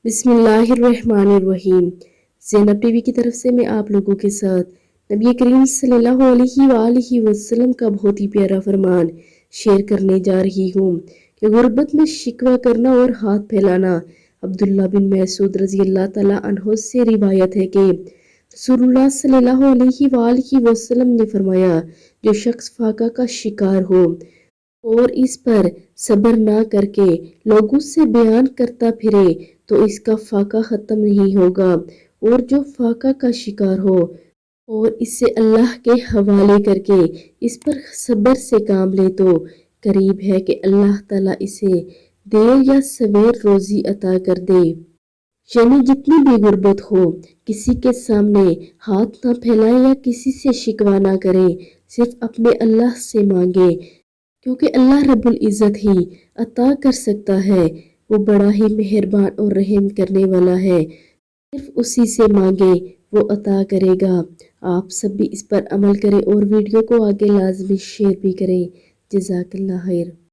बिस्मिल्लाहिर्रहमानिर्रहीम। ज़ैनब टीवी की तरफ से मैं आप लोगों के साथ नबी करीम सल्लल्लाहु अलैहि वसल्लम का बहुत ही प्यारा फरमान शेयर करने जा रही हूँ कि गुर्बत में शिकवा करना और हाथ फैलाना। अब्दुल्ला बिन मसूद रज़ी अल्लाह तआला अन्हु से रिवायत है कि रसूलुल्लाह सल्लल्लाहु अलैहि वसल्लम ने फरमाया, जो शख्स फाका का शिकार हो और इस पर सब्र ना करके लोगों से बयान करता फिरे तो इसका फाका ख़त्म नहीं होगा, और जो फाका का शिकार हो और इसे अल्लाह के हवाले करके इस पर सब्र से काम ले तो करीब है कि अल्लाह ताला इसे देर या सवेर रोज़ी अता कर दे। यानी जितनी भी गुर्बत हो, किसी के सामने हाथ ना फैलाए या किसी से शिकवा ना करे, सिर्फ अपने अल्लाह से मांगे, क्योंकि अल्लाह रब्बुल इज़्ज़त ही अता कर सकता है। वो बड़ा ही मेहरबान और रहम करने वाला है। सिर्फ उसी से मांगे, वो अता करेगा। आप सब भी इस पर अमल करें और वीडियो को आगे लाजमी शेयर भी करें। जज़ाकल्लाह खैर।